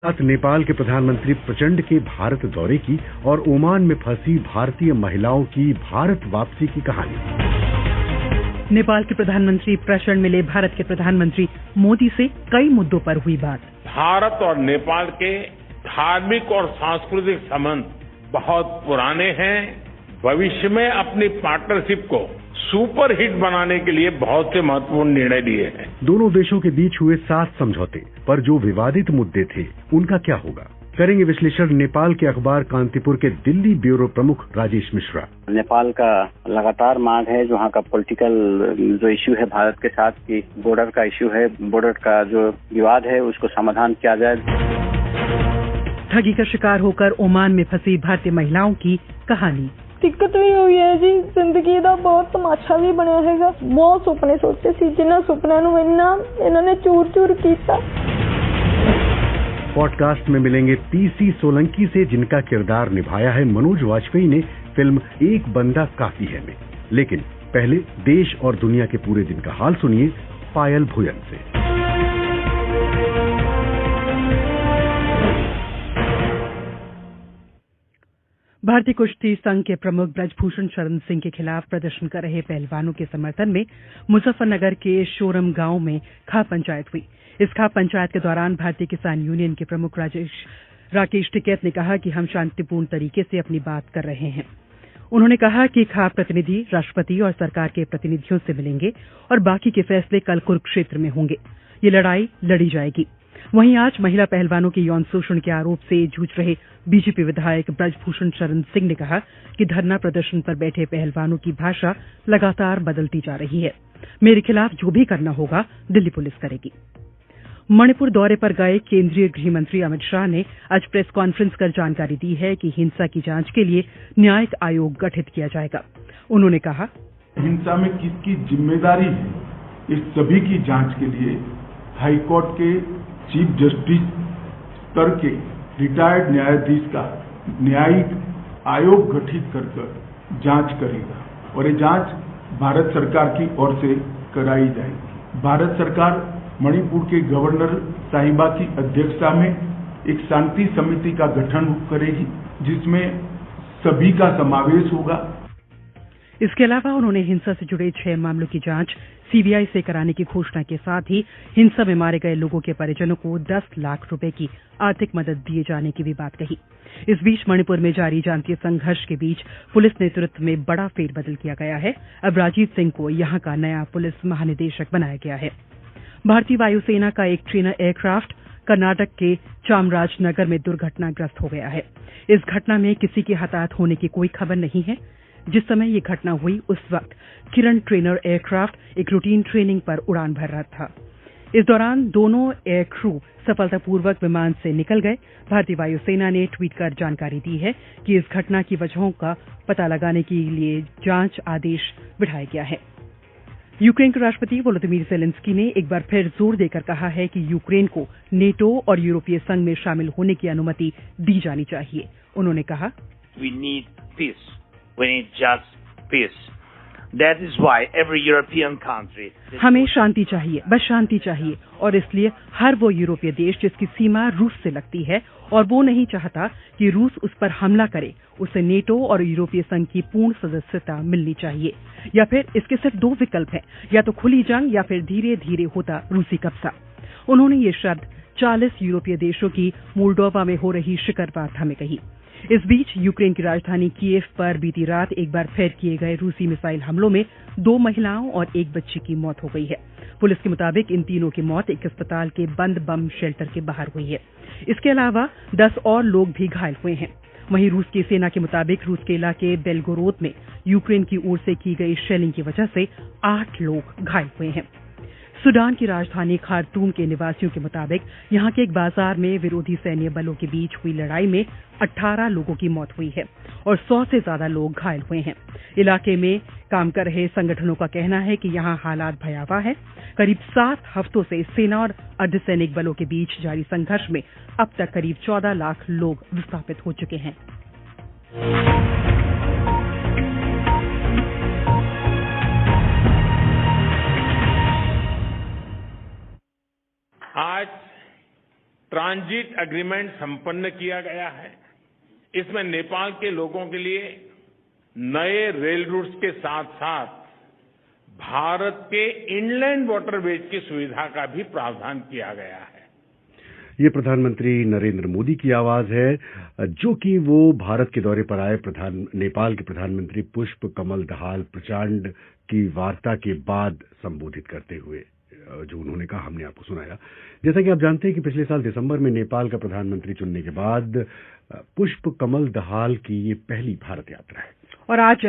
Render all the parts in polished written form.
साथ नेपाल के प्रधानमंत्री प्रचंड के भारत दौरे की और ओमान में फंसी भारतीय महिलाओं की भारत वापसी की कहानी। नेपाल के प्रधानमंत्री प्रचंड मिले भारत के प्रधानमंत्री मोदी से कई मुद्दों पर हुई बात। भारत और नेपाल के धार्मिक और सांस्कृतिक संबंध बहुत पुराने हैं। भविष्य में अपनी पार्टनरशिप को सुपर हिट बनाने के लिए बहुत से महत्वपूर्ण निर्णय लिए हैं। दोनों देशों के बीच हुए 7 समझौते, पर जो विवादित मुद्दे थे उनका क्या होगा, करेंगे विश्लेषण नेपाल के अखबार कांतिपुर के दिल्ली ब्यूरो प्रमुख राजेश मिश्रा। नेपाल का लगातार मांग है, जो वहाँ का पॉलिटिकल जो इश्यू है भारत के साथ की बॉर्डर का इश्यू है, बॉर्डर का जो विवाद है उसको समाधान किया जाए। ठगी का शिकार होकर ओमान में फंसी भारतीय महिलाओं की कहानी। दिक्कत भी हुई है जी, जिंदगी का बहुत तमाशा भी बनया हैगा। बहुत सुपने सोचे सी, जिन्होंने सुपनों नूं इन्होंने चूर चूर किया। पॉडकास्ट में मिलेंगे पीसी सोलंकी से, जिनका किरदार निभाया है मनोज वाजपेयी ने फिल्म एक बंदा काफी है में। लेकिन पहले देश और दुनिया के पूरे दिन का हाल सुनिए पायल भुयन से। भारतीय कुश्ती संघ के प्रमुख ब्रजभूषण शरण सिंह के खिलाफ प्रदर्शन कर रहे पहलवानों के समर्थन में मुजफ्फरनगर के शोरम गांव में खाप पंचायत हुई। इस खाप पंचायत के दौरान भारतीय किसान यूनियन के प्रमुख राकेश टिकैत ने कहा कि हम शांतिपूर्ण तरीके से अपनी बात कर रहे हैं। उन्होंने कहा कि खाप प्रतिनिधि राष्ट्रपति और सरकार के प्रतिनिधियों से मिलेंगे और बाकी के फैसले कल कुरुक्षेत्र में होंगे। ये लड़ाई लड़ी जाएगी। वहीं आज महिला पहलवानों के यौन शोषण के आरोप से जूझ रहे बीजेपी विधायक ब्रजभूषण शरण सिंह ने कहा कि धरना प्रदर्शन पर बैठे पहलवानों की भाषा लगातार बदलती जा रही है। मेरे खिलाफ जो भी करना होगा दिल्ली पुलिस करेगी। मणिपुर दौरे पर गए केंद्रीय गृह मंत्री अमित शाह ने आज प्रेस कॉन्फ्रेंस कर जानकारी दी है कि हिंसा की जांच के लिए न्यायिक आयोग गठित किया जाएगा। उन्होंने कहा, हिंसा में किसकी जिम्मेदारी है, इस सभी की जांच के लिए हाईकोर्ट के चीफ जस्टिस स्तर के रिटायर्ड न्यायाधीश का न्यायिक आयोग गठित कर जांच करेगा और ये जांच भारत सरकार की ओर से कराई जाएगी। भारत सरकार मणिपुर के गवर्नर साहिबा की अध्यक्षता में एक शांति समिति का गठन करेगी, जिसमें सभी का समावेश होगा। इसके अलावा उन्होंने हिंसा से जुड़े 6 मामलों की जांच सीबीआई से कराने की घोषणा के साथ ही हिंसा में मारे गए लोगों के परिजनों को 10 लाख रुपए की आर्थिक मदद दिए जाने की भी बात कही। इस बीच मणिपुर में जारी जातीय संघर्ष के बीच पुलिस नेतृत्व में बड़ा फेरबदल किया गया है। अब राजीव सिंह को यहां का नया पुलिस महानिदेशक बनाया गया है। भारतीय वायुसेना का एक ट्रेनर एयरक्राफ्ट कर्नाटक के चामराजनगर में दुर्घटनाग्रस्त हो गया है। इस घटना में किसी के हताहत होने की कोई खबर नहीं है। जिस समय ये घटना हुई उस वक्त किरण ट्रेनर एयरक्राफ्ट एक रूटीन ट्रेनिंग पर उड़ान भर रहा था। इस दौरान दोनों एयर क्रू सफलतापूर्वक विमान से निकल गए। भारतीय वायुसेना ने ट्वीट कर जानकारी दी है कि इस घटना की वजहों का पता लगाने के लिए जांच आदेश बढ़ाया गया है। यूक्रेन के राष्ट्रपति वोलोदिमीर जेलेंस्की ने एक बार फिर जोर देकर कहा है कि यूक्रेन को नेटो और यूरोपीय संघ में शामिल होने की अनुमति दी जानी चाहिए। उन्होंने कहा, We need peace. We need just peace. That is why every European country. हमें शांति चाहिए, बस शांति चाहिए, और इसलिए हर वो यूरोपीय देश जिसकी सीमा रूस से लगती है और वो नहीं चाहता कि रूस उस पर हमला करे, उसे नेटो और यूरोपीय संघ की पूर्ण सदस्यता मिलनी चाहिए। या फिर इसके सिर्फ 2 विकल्प हैं, या तो खुली जंग या फिर धीरे धीरे होता रूसी कब्जा। उन्होंने ये शब्द 40 यूरोपीय देशों की मोल्डोवा में हो रही शिखर वार्ता में कही। इस बीच यूक्रेन की राजधानी कीव पर बीती रात एक बार फिर किए गए रूसी मिसाइल हमलों में 2 महिलाओं और 1 बच्ची की मौत हो गई है। पुलिस के मुताबिक इन तीनों की मौत एक अस्पताल के बंद बम शेल्टर के बाहर हुई है। इसके अलावा 10 और लोग भी घायल हुए हैं। वहीं रूस की सेना के मुताबिक रूस के इलाके बेलगोरोद में यूक्रेन की ओर से की गई शेलिंग की वजह से 8 लोग घायल हुए हैं। सूडान की राजधानी खार्तूम के निवासियों के मुताबिक यहां के एक बाजार में विरोधी सैन्य बलों के बीच हुई लड़ाई में 18 लोगों की मौत हुई है और 100 से ज्यादा लोग घायल हुए हैं। इलाके में काम कर रहे संगठनों का कहना है कि यहां हालात भयावह है। करीब 7 हफ्तों से सेना और अर्धसैनिक बलों के बीच जारी संघर्ष में अब तक करीब 14 लाख लोग विस्थापित हो चुके हैं। आज ट्रांजिट एग्रीमेंट संपन्न किया गया है। इसमें नेपाल के लोगों के लिए नए रेल रूट्स के साथ साथ भारत के इनलैंड वाटरवेज की सुविधा का भी प्रावधान किया गया है। ये प्रधानमंत्री नरेंद्र मोदी की आवाज है, जो कि वो भारत के दौरे पर आए नेपाल के प्रधानमंत्री पुष्प कमल दहाल प्रचंड की वार्ता के बाद संबोधित करते हुए जो उन्होंने कहा, हमने आपको सुनाया। जैसा कि आप जानते हैं कि पिछले साल दिसंबर में नेपाल का प्रधानमंत्री चुनने के बाद पुष्प कमल दहाल की ये पहली भारत यात्रा है। और आज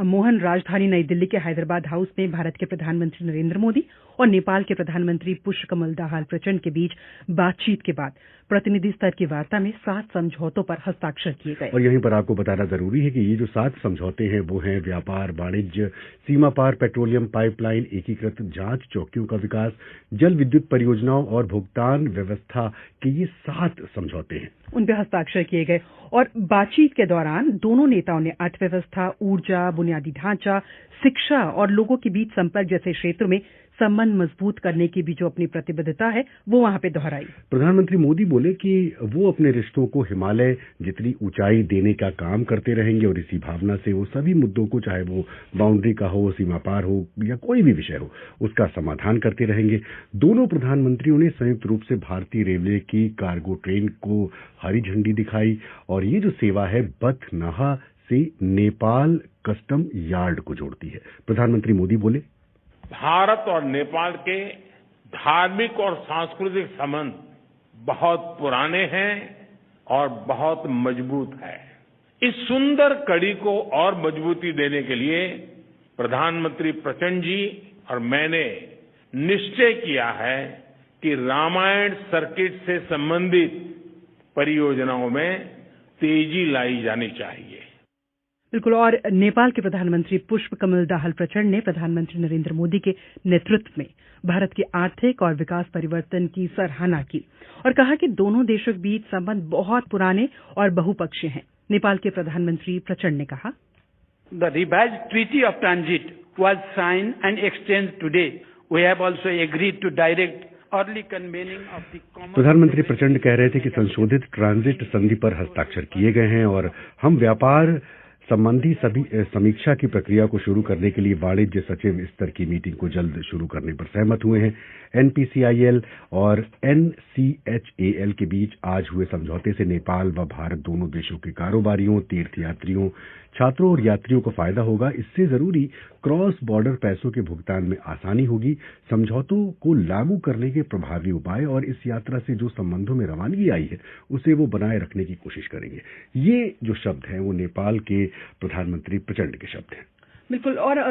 मोहन राजधानी नई दिल्ली के हैदराबाद हाउस में भारत के प्रधानमंत्री नरेंद्र मोदी और नेपाल के प्रधानमंत्री पुष्प कमल दाहाल प्रचंड के बीच बातचीत के बाद प्रतिनिधि स्तर की वार्ता में 7 समझौतों पर हस्ताक्षर किए गए। और यहीं पर आपको बताना जरूरी है कि ये जो 7 समझौते हैं वो हैं व्यापार, वाणिज्य, सीमा पार पेट्रोलियम पाइपलाइन, एकीकृत जांच चौकियों का विकास, जल विद्युत परियोजनाओं और भुगतान व्यवस्था के ये 7 समझौते हैं। उन पर हस्ताक्षर किए गए और बातचीत के दौरान दोनों नेताओं ने अर्थव्यवस्था, ऊर्जा, बुनियादी ढांचा, शिक्षा और लोगों के बीच संपर्क जैसे क्षेत्रों में संबंध मजबूत करने की भी जो अपनी प्रतिबद्धता है वो वहां पे दोहराई। प्रधानमंत्री मोदी बोले कि वो अपने रिश्तों को हिमालय जितनी ऊंचाई देने का काम करते रहेंगे और इसी भावना से वो सभी मुद्दों को, चाहे वो बाउंड्री का हो, सीमा पार हो या कोई भी विषय हो, उसका समाधान करते रहेंगे। दोनों प्रधानमंत्रियों ने संयुक्त रूप से भारतीय रेलवे की कार्गो ट्रेन को हरी झंडी दिखाई और ये जो सेवा है बथनाहा से नेपाल कस्टम यार्ड को जोड़ती है। प्रधानमंत्री मोदी बोले, भारत और नेपाल के धार्मिक और सांस्कृतिक संबंध बहुत पुराने हैं और बहुत मजबूत है। इस सुंदर कड़ी को और मजबूती देने के लिए प्रधानमंत्री प्रचंड जी और मैंने निश्चय किया है कि रामायण सर्किट से संबंधित परियोजनाओं में तेजी लाई जानी चाहिए। बिल्कुल। और नेपाल के प्रधानमंत्री पुष्प कमल दाहाल प्रचंड ने प्रधानमंत्री नरेंद्र मोदी के नेतृत्व में भारत के आर्थिक और विकास परिवर्तन की सराहना की और कहा कि दोनों देशों के बीच संबंध बहुत पुराने और बहुपक्षीय हैं। नेपाल के प्रधानमंत्री प्रचंड ने कहा, the revised treaty of transit was sign and exchange today. We have also agreed to direct early convening of the common. प्रधानमंत्री प्रचंड कह रहे थे कि संशोधित ट्रांजिट संधि पर हस्ताक्षर किए गए हैं और हम व्यापार संबंधी सभी समीक्षा की प्रक्रिया को शुरू करने के लिए वाणिज्य सचिव स्तर की मीटिंग को जल्द शुरू करने पर सहमत हुए हैं। एनपीसीआईएल और एनसीएचएएल के बीच आज हुए समझौते से नेपाल व भारत दोनों देशों के कारोबारियों, तीर्थयात्रियों, छात्रों और यात्रियों को फायदा होगा। इससे जरूरी क्रॉस बॉर्डर पैसों के भुगतान में आसानी होगी। समझौतों को लागू करने के प्रभावी उपाय और इस यात्रा से जो संबंधों में रवानगी आई है उसे वो बनाए रखने की कोशिश करेंगे। ये जो शब्द हैं वो नेपाल के प्रधानमंत्री प्रचंड के शब्द हैं। बिल्कुल। और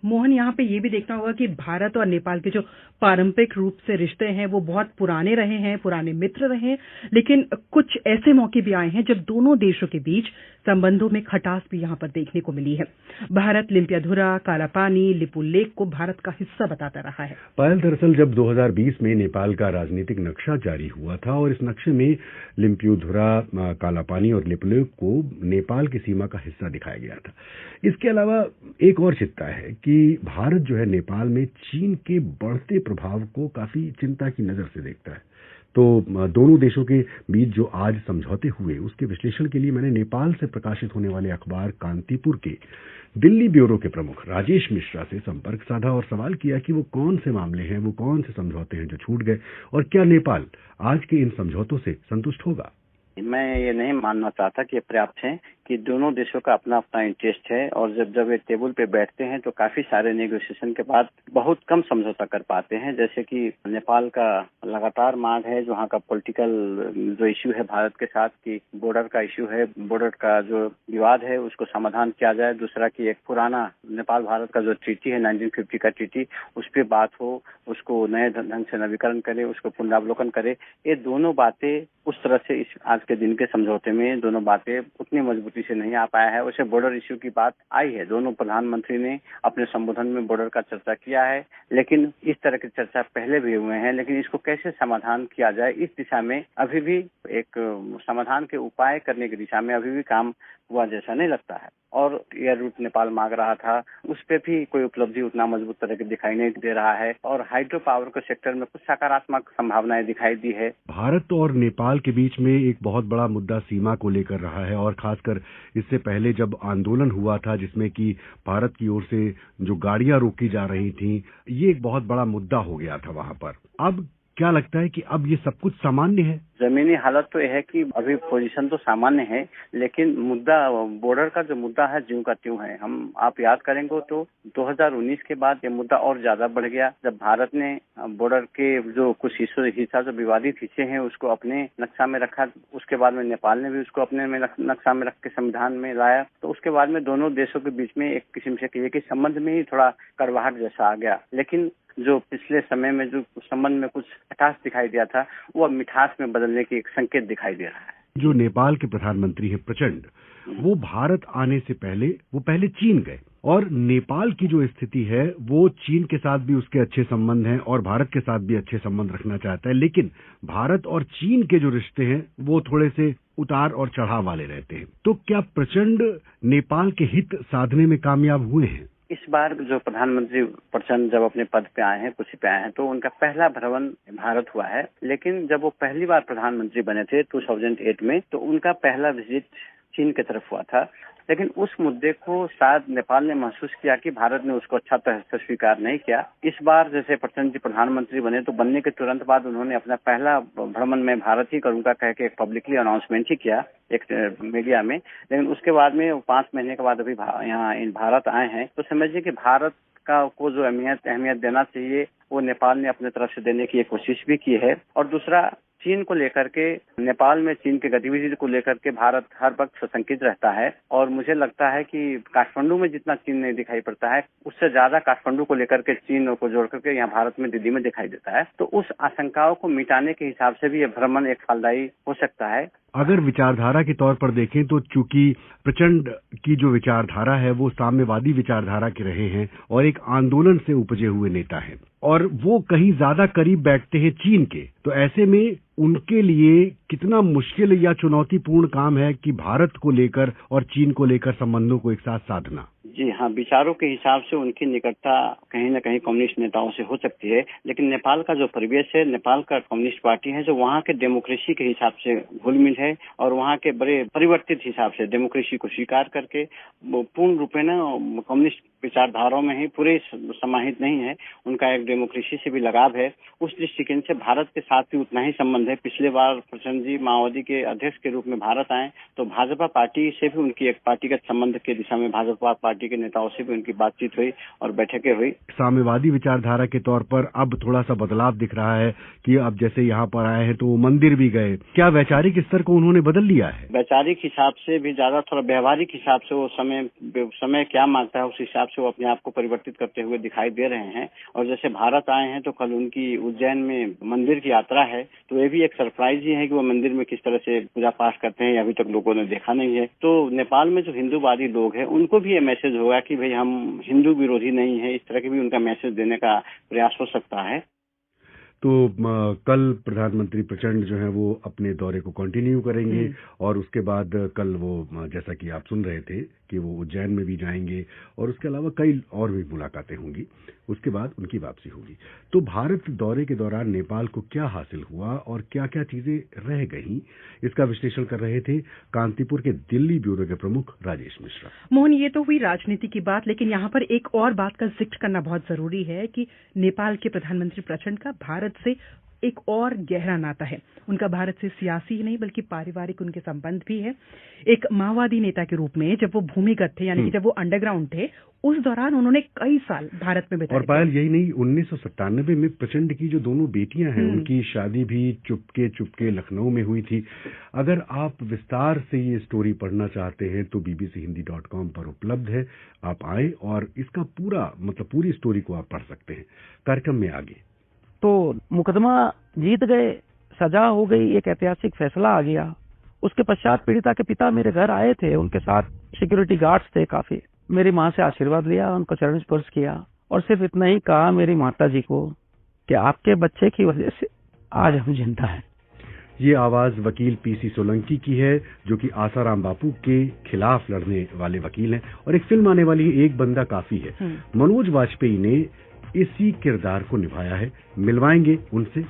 मोहन, यहाँ पे ये भी देखना होगा कि भारत और नेपाल के जो पारंपरिक रूप से रिश्ते हैं वो बहुत पुराने रहे हैं, पुराने मित्र रहे हैं, लेकिन कुछ ऐसे मौके भी आए हैं जब दोनों देशों के बीच संबंधों में खटास भी यहाँ पर देखने को मिली है। भारत लिम्पियाधुरा, कालापानी, लिपु लेक को भारत का हिस्सा बताता रहा है। पायल, दरअसल जब 2020 में नेपाल का राजनीतिक नक्शा जारी हुआ था और इस नक्शे में लिम्पियाधुरा, कालापानी और लिपु लेक को नेपाल की सीमा का हिस्सा दिखाया गया था। इसके अलावा एक और चिंता है कि भारत जो है नेपाल में चीन के बढ़ते प्रभाव को काफी चिंता की नजर से देखता है। तो दोनों देशों के बीच जो आज समझौते हुए उसके विश्लेषण के लिए मैंने नेपाल से प्रकाशित होने वाले अखबार कांतिपुर के दिल्ली ब्यूरो के प्रमुख राजेश मिश्रा से संपर्क साधा और सवाल किया कि वो कौन से मामले हैं, वो कौन से समझौते हैं जो छूट गए और क्या नेपाल आज के इन समझौतों से संतुष्ट होगा। मैं ये नहीं मानना चाहता कि ये पर्याप्त है कि दोनों देशों का अपना अपना इंटरेस्ट है और जब एक टेबल पे बैठते हैं तो काफी सारे नेगोशिएशन के बाद बहुत कम समझौता कर पाते हैं। जैसे कि नेपाल का लगातार मांग है, जो वहाँ का पॉलिटिकल जो इश्यू है भारत के साथ की बॉर्डर का इश्यू है, बॉर्डर का जो विवाद है उसको समाधान किया जाए। दूसरा कि एक पुराना नेपाल भारत का जो ट्रीटी है 1950 का ट्रीटी, उस पर बात हो, उसको नए ढंग से नवीकरण करे, उसको पुनरावलोकन करे। ये दोनों बातें उस तरह से इस आज के दिन के समझौते में दोनों बातें उतनी मजबूती से नहीं आ पाया है। उसे बॉर्डर इश्यू की बात आई है, दोनों प्रधानमंत्री ने अपने संबोधन में बॉर्डर का चर्चा किया है, लेकिन इस तरह की चर्चा पहले भी हुए हैं। लेकिन इसको कैसे समाधान किया जाए इस दिशा में अभी भी एक समाधान के उपाय करने की दिशा में अभी भी काम हुआ जैसा नहीं लगता है। और एयर रूट नेपाल मांग रहा था, उस पे भी कोई उपलब्धि उतना मजबूत तरह की दिखाई नहीं दे रहा है। और हाइड्रो पावर के सेक्टर में कुछ सकारात्मक संभावनाएं दिखाई दी है। भारत और नेपाल के बीच में एक बहुत बड़ा मुद्दा सीमा को लेकर रहा है, और खासकर इससे पहले जब आंदोलन हुआ था जिसमें कि भारत की ओर से जो गाड़ियां रोकी जा रही थी, ये एक बहुत बड़ा मुद्दा हो गया था वहां पर। अब क्या लगता है कि अब ये सब कुछ सामान्य है? जमीनी हालत तो यह है कि अभी पोजीशन तो सामान्य है, लेकिन मुद्दा बॉर्डर का जो मुद्दा है ज्यों का त्यों है। आप याद करेंगे तो 2019 के बाद ये मुद्दा और ज्यादा बढ़ गया, जब भारत ने बॉर्डर के जो कुछ हिस्सा जो विवादित हिस्से हैं उसको अपने नक्शा में रखा। उसके बाद में नेपाल ने भी उसको अपने में नक्शा में रख के संविधान में लाया। तो उसके बाद में दोनों देशों के बीच में एक किस्म से कहिए कि संबंध में ही थोड़ा कड़वाहट जैसा आ गया। लेकिन जो पिछले समय में जो संबंध में कुछ खटास दिखाई दिया था, वो अब मिठास में बदलने की एक संकेत दिखाई दे रहा है। जो नेपाल के प्रधानमंत्री हैं प्रचंड, वो भारत आने से पहले चीन गए, और नेपाल की जो स्थिति है वो चीन के साथ भी उसके अच्छे संबंध हैं और भारत के साथ भी अच्छे संबंध रखना चाहता है। लेकिन भारत और चीन के जो रिश्ते हैं वो थोड़े से उतार और चढ़ाव वाले रहते हैं। तो क्या प्रचंड नेपाल के हित साधने में कामयाब हुए हैं? इस बार जो प्रधानमंत्री प्रचंड जब अपने पद पे आए हैं, कुर्सी पे आए हैं, तो उनका पहला भ्रमण भारत हुआ है। लेकिन जब वो पहली बार प्रधानमंत्री बने थे 2008 में, तो उनका पहला विजिट चीन की तरफ हुआ था। लेकिन उस मुद्दे को शायद नेपाल ने महसूस किया कि भारत ने उसको अच्छा तरह से स्वीकार नहीं किया। इस बार जैसे प्रचंड जी प्रधानमंत्री बने, तो बनने के तुरंत बाद उन्होंने अपना पहला भ्रमण में भारत ही करूंगा कह के एक पब्लिकली अनाउंसमेंट ही किया एक मीडिया में। लेकिन उसके बाद में 5 महीने के बाद अभी यहाँ भारत आए हैं। तो समझिए कि भारत को जो अहमियत देना चाहिए वो नेपाल ने अपने तरफ से देने की एक कोशिश भी की है। और दूसरा, चीन को लेकर के, नेपाल में चीन की गतिविधि को लेकर के भारत हर वक्त सशंकित रहता है। और मुझे लगता है कि काठमांडू में जितना चीन नहीं दिखाई पड़ता है, उससे ज्यादा काठमांडू को लेकर के चीन को जोड़ करके यहाँ भारत में दिल्ली में दिखाई देता है। तो उस आशंकाओं को मिटाने के हिसाब से भी ये भ्रमण एक फलदायी हो सकता है। अगर विचारधारा के तौर पर देखें तो चूंकि प्रचंड की जो विचारधारा है वो साम्यवादी विचारधारा के रहे हैं और एक आंदोलन से उपजे हुए नेता हैं, और वो कहीं ज्यादा करीब बैठते हैं चीन के, तो ऐसे में उनके लिए कितना मुश्किल या चुनौतीपूर्ण काम है कि भारत को लेकर और चीन को लेकर संबंधों को एक साथ साधना? जी हाँ, विचारों के हिसाब से उनकी निकटता कहीं न कहीं कम्युनिस्ट नेताओं से हो सकती है। लेकिन नेपाल का जो परिवेश है, नेपाल का कम्युनिस्ट पार्टी है जो वहाँ के डेमोक्रेसी के हिसाब से घुल-मिल है और वहाँ के बड़े परिवर्तित हिसाब से डेमोक्रेसी को स्वीकार करके पूर्ण रूपे न कम्युनिस्ट विचारधाराओं में ही पूरे समाहित नहीं है। उनका एक डेमोक्रेसी से भी लगाव है। उस दृष्टिकोण से भारत के साथ भी उतना ही संबंध है। पिछले बार प्रचंड जी माओवादी के अध्यक्ष के रूप में भारत आए, तो भाजपा पार्टी से भी उनकी एक पार्टीगत संबंध के दिशा में भाजपा पार्टी के नेताओं से भी उनकी बातचीत हुई और बैठकें हुई। साम्यवादी विचारधारा के तौर पर अब थोड़ा सा बदलाव दिख रहा है कि अब जैसे यहाँ पर आए हैं तो वो मंदिर भी गए। क्या वैचारिक स्तर को उन्होंने बदल लिया है? वैचारिक हिसाब से भी ज्यादा थोड़ा व्यवहारिक हिसाब से वो समय क्या मांगता है उस हिसाब से वो अपने आप को परिवर्तित करते हुए दिखाई दे रहे हैं। और जैसे भारत आए हैं तो कल उनकी उज्जैन में मंदिर की यात्रा है, तो ये भी एक सरप्राइज ही है कि वो मंदिर में किस तरह से पूजा पाठ करते हैं, अभी तक लोगों ने देखा नहीं है। तो नेपाल में जो हिंदूवादी लोग हैं उनको भी ये मैसेज होगा कि भाई हम हिंदू विरोधी नहीं है, इस तरह की भी उनका मैसेज देने का प्रयास हो सकता है। तो कल प्रधानमंत्री प्रचंड जो है वो अपने दौरे को कंटिन्यू करेंगे और उसके बाद कल वो जैसा कि आप सुन रहे थे कि वो उज्जैन में भी जाएंगे और उसके अलावा कई और भी मुलाकातें होंगी। उसके बाद उनकी वापसी होगी। तो भारत दौरे के दौरान नेपाल को क्या हासिल हुआ और क्या-क्या चीजें रह गईं, इसका विश्लेषण कर रहे थे कांतिपुर के दिल्ली ब्यूरो के प्रमुख राजेश मिश्रा। मोहन, ये तो हुई राजनीति की बात, लेकिन यहाँ पर एक और बात का जिक्र करना बहुत जरूरी है कि नेपाल के प्रधानमंत्री प्रचंड का भारत से एक और गहरा नाता है। उनका भारत से सियासी ही नहीं बल्कि पारिवारिक उनके संबंध भी है। एक माओवादी नेता के रूप में जब वो भूमिगत थे, यानी कि जब वो अंडरग्राउंड थे, उस दौरान उन्होंने कई साल भारत में बिताए। और पायल यही नहीं, 1997 में प्रचंड की जो दोनों बेटियां हैं उनकी शादी भी चुपके लखनऊ में हुई थी। अगर आप विस्तार से ये स्टोरी पढ़ना चाहते हैं तो bbchhindi.com पर उपलब्ध है। आप आए और इसका पूरी स्टोरी को आप पढ़ सकते हैं। कार्यक्रम में आगे तो मुकदमा जीत गए, सजा हो गई, एक ऐतिहासिक फैसला आ गया। उसके पश्चात पीड़िता के पिता मेरे घर आए थे, उनके साथ सिक्योरिटी गार्ड्स थे काफी। मेरी माँ से आशीर्वाद लिया, उनको चरण स्पर्श किया और सिर्फ इतना ही कहा मेरी माता जी को कि आपके बच्चे की वजह से आज हम जिंदा हैं। ये आवाज वकील पीसी सोलंकी की है, जो कि आसाराम बापू के खिलाफ लड़ने वाले वकील हैं। और एक फिल्म आने वाली है, एक बंदा काफी है। मनोज वाजपेयी ने इसी किरदार को निभाया है। मिलवाएंगे उनसे।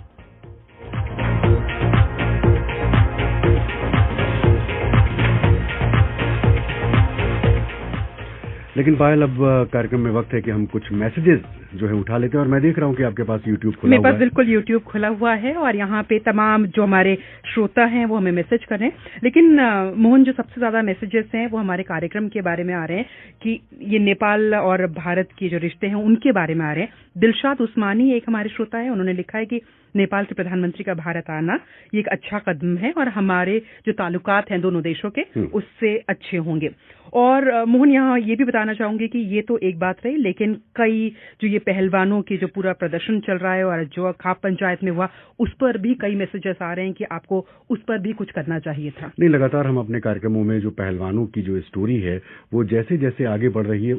लेकिन पायल, अब कार्यक्रम में वक्त है कि हम कुछ मैसेजेस जो है उठा लेते हैं। और मैं देख रहा हूँ कि आपके पास YouTube खुला हुआ है। मेरे पास बिल्कुल YouTube खुला हुआ है और यहाँ पे तमाम जो हमारे श्रोता हैं वो हमें मैसेज कर रहे हैं। लेकिन मोहन, जो सबसे ज्यादा मैसेजेस हैं वो हमारे कार्यक्रम के बारे में आ रहे हैं कि ये नेपाल और भारत के जो रिश्ते हैं उनके बारे में आ रहे हैं। दिलशाद उस्मानी एक हमारे श्रोता है, उन्होंने लिखा है कि नेपाल के प्रधानमंत्री का भारत आना ये एक अच्छा कदम है और हमारे जो ताल्लुकात हैं दोनों देशों के उससे अच्छे होंगे। और मोहन, यहाँ ये भी बताना चाहूंगी कि ये तो एक बात रही, लेकिन कई जो ये पहलवानों की जो पूरा प्रदर्शन चल रहा है और जो खाप पंचायत में हुआ, उस पर भी कई मैसेजेस आ रहे हैं कि आपको उस पर भी कुछ करना चाहिए था। नहीं, लगातार हम अपने कार्यक्रमों में जो पहलवानों की जो स्टोरी है वो जैसे जैसे आगे बढ़ रही है